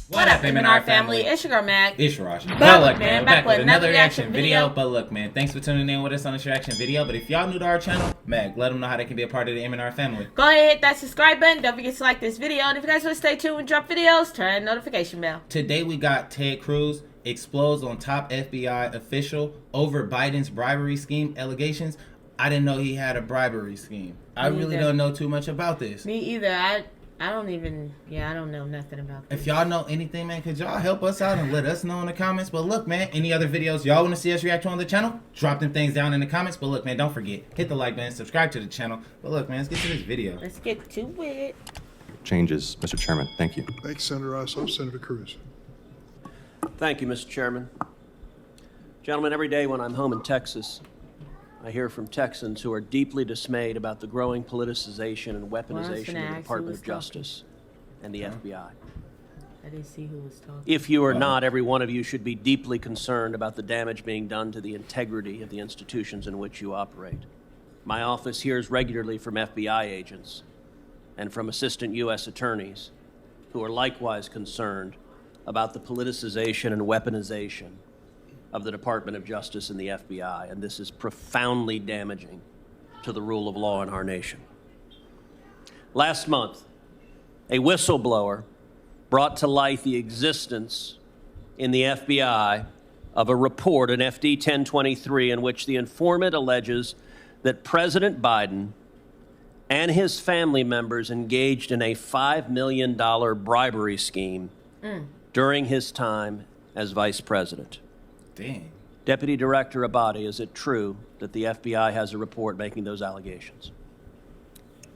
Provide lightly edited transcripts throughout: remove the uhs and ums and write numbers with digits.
What up, M&R family? It's your girl, Mag. It's Rash. But look, man, back with another reaction video. But look, man, thanks for tuning in with us on this reaction video. But if y'all new to our channel, Mag, let them know how they can be a part of the M&R family. Go ahead and hit that subscribe button. Don't forget to like this video. And if you guys want to stay tuned and drop videos, turn the notification bell. Today we got Ted Cruz explodes on top FBI official over Biden's bribery scheme allegations. I didn't know he had a bribery scheme. I really don't know too much about this. Me either. I don't know nothing about this. If y'all know anything, man, could y'all help us out and let us know in the comments? But look, man, any other videos y'all want to see us react to on the channel, drop them things down in the comments. But look, man, don't forget, hit the like button, subscribe to the channel. But look, man, let's get to this video. Let's get to it. Changes, Mr. Chairman. Thank you. Thank you, Senator Russ. Senator Cruz. Thank you, Mr. Chairman. Gentlemen, every day when I'm home in Texas, I hear from Texans who are deeply dismayed about the growing politicization and weaponization of the Department of Justice and the FBI. I didn't see who was talking. If you are not, every one of you should be deeply concerned about the damage being done to the integrity of the institutions in which you operate. My office hears regularly from FBI agents and from assistant U.S. attorneys who are likewise concerned about the politicization and weaponization of the Department of Justice and the FBI, and this is profoundly damaging to the rule of law in our nation. Last month, a whistleblower brought to light the existence in the FBI of a report, an FD 1023, in which the informant alleges that President Biden and his family members engaged in a $5 million bribery scheme during his time as vice president. Dang. Deputy Director Abate, is it true that the FBI has a report making those allegations?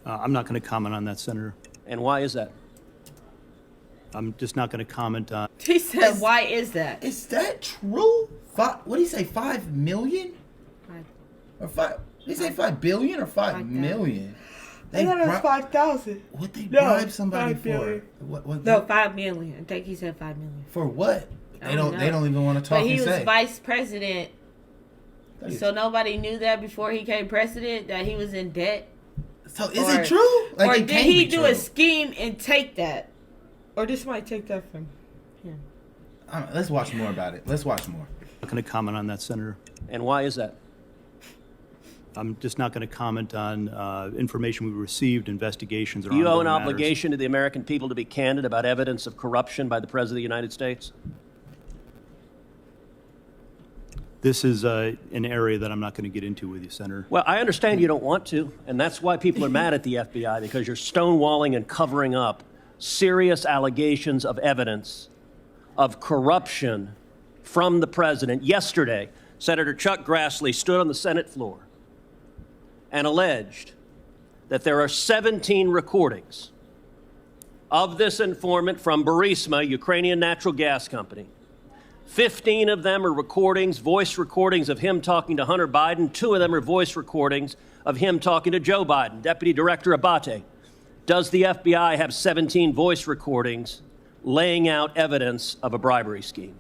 I'm not going to comment on that, Senator. And why is that? I'm just not going to comment on. He said, why is that? Is that true? What did he say, 5 million? Or 5, did he say 5 billion or 5 million? I thought it was 5,000. What they bribe somebody for? No, 5 million. I think he said 5 million. For what? They don't even want to talk. But he was vice president, so nobody knew that before he became president that he was in debt. So is it true? Like, or did he do a scheme and take that? Or did somebody take that from him? Let's watch more about it. Let's watch more. I'm not going to comment on that, Senator. And why is that? I'm just not going to comment on information we received, investigations. Do you owe an obligation to the American people to be candid about evidence of corruption by the President of the United States? This is an area that I'm not going to get into with you, Senator. Well, I understand you don't want to, and that's why people are mad at the FBI, because you're stonewalling and covering up serious allegations of evidence of corruption from the president. Yesterday, Senator Chuck Grassley stood on the Senate floor and alleged that there are 17 recordings of this informant from Burisma, Ukrainian natural gas company. 15 of them are recordings, voice recordings of him talking to Hunter Biden. 2 of them are voice recordings of him talking to Joe Biden. Deputy Director Abate, does the FBI have 17 voice recordings laying out evidence of a bribery scheme?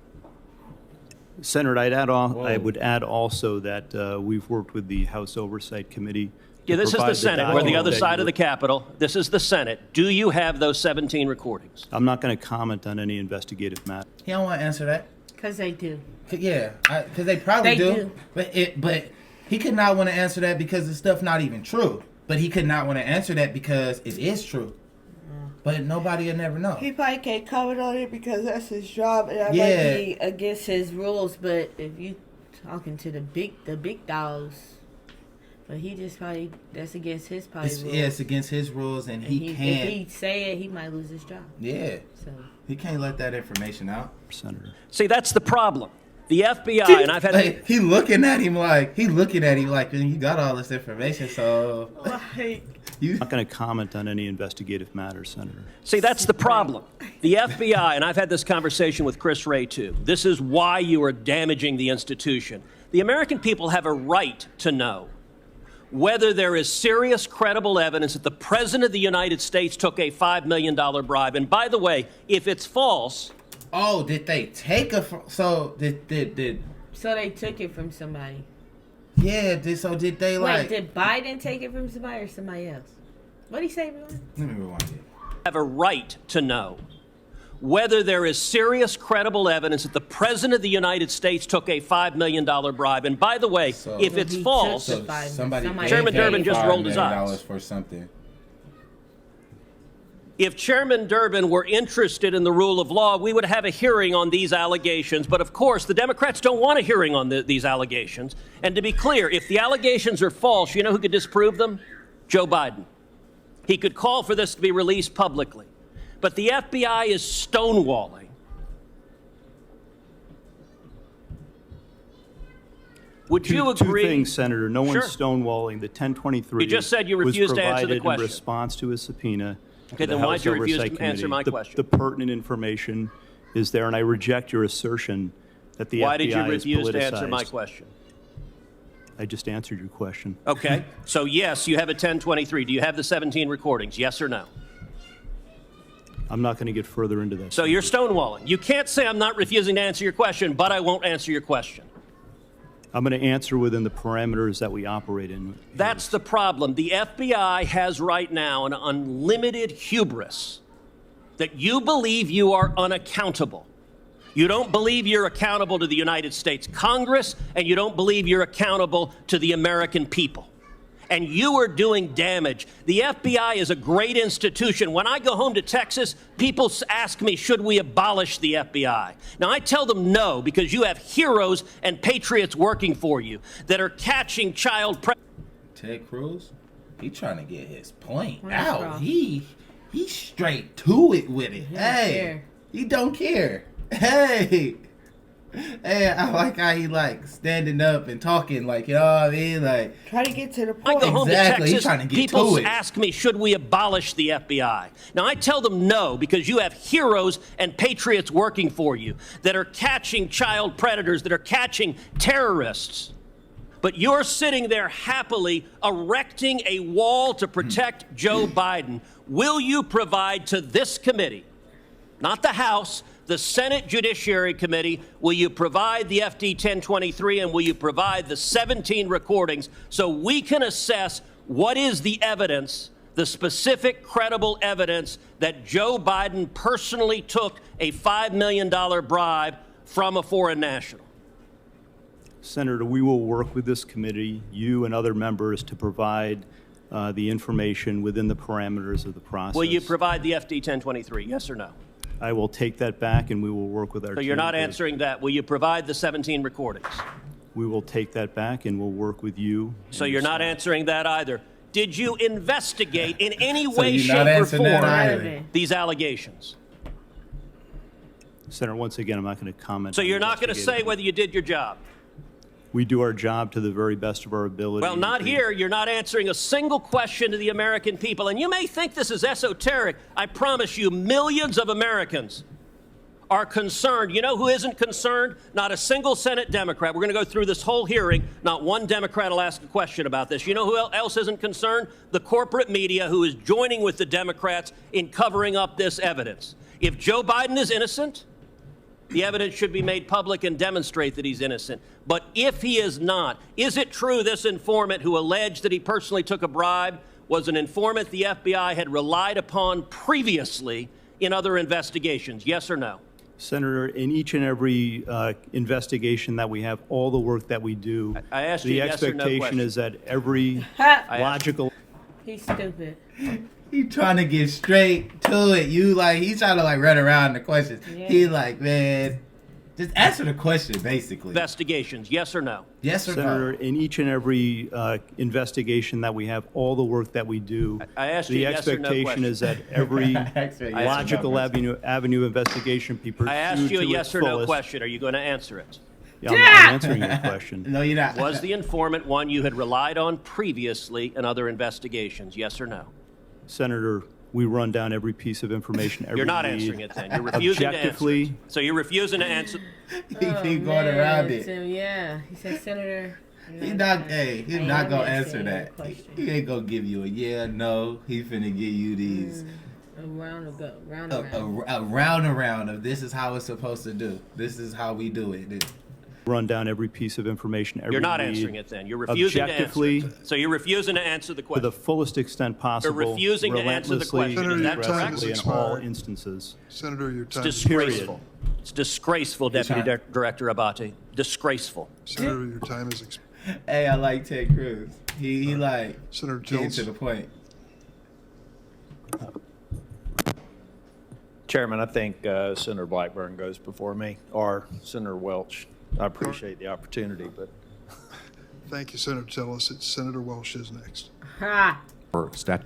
Senator, I would add also that we've worked with the House Oversight Committee. Yeah, this is the Senate. We're the other side of the Capitol. This is the Senate. Do you have those 17 recordings? I'm not going to comment on any investigative matter. He don't want to answer that. Because they do. Yeah, because they probably do. But he could not want to answer that because the stuff not even true. But he could not want to answer that because it is true. But nobody will never know. He probably can't comment on it because that's his job, and that might be against his rules. But if you talking to the big dogs, but he just probably that's against his rules. Yeah, it's against his rules, and he can't. If he say it, he might lose his job. Yeah. So he can't let that information out. Senator. See, that's the problem. The FBI, and I've had... Like, he looking at him like, you got all this information, so... I'm not going to comment on any investigative matters, Senator. See, that's the problem. The FBI, and I've had this conversation with Chris Wray, too. This is why you are damaging the institution. The American people have a right to know whether there is serious, credible evidence that the President of the United States took a $5 million bribe. And by the way, if it's false... Oh, did they take a... So, So they took it from somebody. Yeah, so did they like... Wait, did Biden take it from somebody or somebody else? What'd he say, everyone? Let me rewind it. have a right to know whether there is serious, credible evidence that the President of the United States took a $5 million bribe. And by the way, if it's false, Chairman Durbin just rolled his eyes. For something. If Chairman Durbin were interested in the rule of law, we would have a hearing on these allegations. But of course, the Democrats don't want a hearing on these allegations. And to be clear, if the allegations are false, you know who could disprove them? Joe Biden. He could call for this to be released publicly. But the FBI is stonewalling. Would you agree? Two things, Senator. No one's stonewalling. The 1023 you just said you refused to answer the question. In response to a subpoena. Okay, then why did you refuse to answer my question? The pertinent information is there, and I reject your assertion that the FBI is politicized. Why did you refuse to answer my question? I just answered your question. Okay, so yes, you have a 1023. Do you have the 17 recordings, yes or no? I'm not going to get further into that. So you're stonewalling. You can't say I'm not refusing to answer your question, but I won't answer your question. I'm going to answer within the parameters that we operate in. That's the problem. The FBI has right now an unlimited hubris that you believe you are unaccountable. You don't believe you're accountable to the United States Congress, and you don't believe you're accountable to the American people. And you are doing damage. The FBI is a great institution. When I go home to Texas, people ask me, should we abolish the FBI? Now, I tell them no, because you have heroes and patriots working for you that are catching child Ted Cruz, he trying to get his point out. He's straight to it with it. Hey, he don't care. Hey, I like how he like standing up and talking, like, you know what I mean? Like, try to get to the point. I go home to Texas, he's trying to get people to it. ask me, should we abolish the FBI? Now, I tell them no, because you have heroes and patriots working for you that are catching child predators, that are catching terrorists. But you're sitting there happily erecting a wall to protect Joe Biden. Will you provide to this committee, not the House, the Senate Judiciary Committee, will you provide the FD 1023 and will you provide the 17 recordings so we can assess what is the evidence, the specific credible evidence that Joe Biden personally took a $5 million bribe from a foreign national? Senator, we will work with this committee, you and other members, to provide the information within the parameters of the process. Will you provide the FD 1023, yes or no? I will take that back, and we will work with our team. So you're not answering that. Will you provide the 17 recordings? We will take that back, and we'll work with you. So you're not answering that either. Did you investigate in any way, shape, or form these allegations? Senator, once again, I'm not going to comment. So you're not going to say whether you did your job? We do our job to the very best of our ability. Well, not here. You're not answering a single question to the American people. And you may think this is esoteric. I promise you, millions of Americans are concerned. You know who isn't concerned? Not a single Senate Democrat. We're going to go through this whole hearing. Not one Democrat will ask a question about this. You know who else isn't concerned? The corporate media, who is joining with the Democrats in covering up this evidence. If Joe Biden is innocent, the evidence should be made public and demonstrate that he's innocent. But if he is not, is it true this informant who alleged that he personally took a bribe was an informant the FBI had relied upon previously in other investigations? Yes or no? Senator, in each and every investigation that we have, all the work that we do, I asked you yes or no question. The expectation is that every logical... He's stupid. He trying to get straight to it. You like, he's trying to like run around the questions. Yeah. He like, man, just answer the question, basically. Investigations, yes or no? Yes or Senator, no? in each and every investigation that we have, all the work that we do, I asked you yes or no question. The expectation is that every logical avenue investigation be pursued. I asked you a yes or fullest. no question. Are you going to answer it? Yeah, I'm answering your question. No, you're not. Was the informant one you had relied on previously in other investigations? Yes or no? Senator, we run down every piece of information. You're not answering it then. You're refusing to answer it. So you're refusing to answer. He keep going around it. Yeah, he said, Senator. He's not gonna answer that. He ain't gonna give you a yeah, no. He finna give you these a round of this is how it's supposed to do. This is how we do it. run down every piece of information, every You're not lead, answering it then. You're refusing to answer objectively, it. So you're refusing to answer the to question. the fullest extent possible, refusing to answer the relentlessly, question. Is that and correct? aggressively in all instances. Senator, your It's time is disgraceful. It's disgraceful, Deputy Director Abate. Disgraceful. Senator, your time is expired. Hey, I like Ted Cruz. He like Senator getting Tills. to the point. Chairman, I think Senator Blackburn goes before me, or Senator Welch. I appreciate the opportunity, but Thank you, Senator Tillis. It's Senator Welsh is next. Ha! For stat.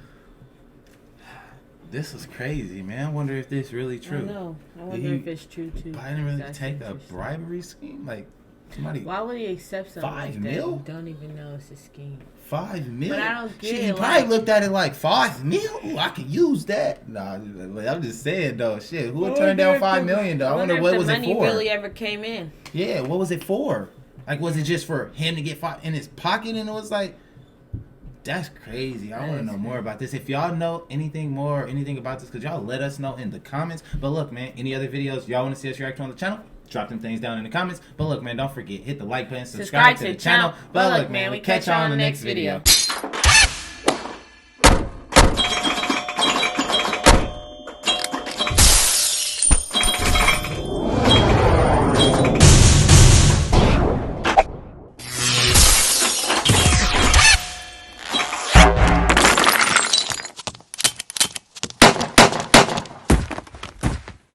This is crazy, man. I wonder if this really true. I know. I wonder he- if it's true too. Biden really That's take a interesting. bribery scheme? Like somebody Why would he accept something 5 like mil? that? You don't even know it's a scheme. 5 mil? But I don't get Shit, it, he like- probably looked at it like 5 mil. Ooh, I can use that. Nah, I'm just saying though. Shit, who would turn down 5 million though? I wonder what was the it money for? really ever came in. Yeah, what was it for? Like, was it just for him to get in his pocket? And it was like, that's crazy. I want to know more about this. If y'all know anything about this, could y'all let us know in the comments? But look, man, any other videos y'all want to see us react to on the channel? Drop them things down in the comments. But look, man, don't forget, hit the like button, subscribe to the channel. But look, man, we catch y'all on the next video.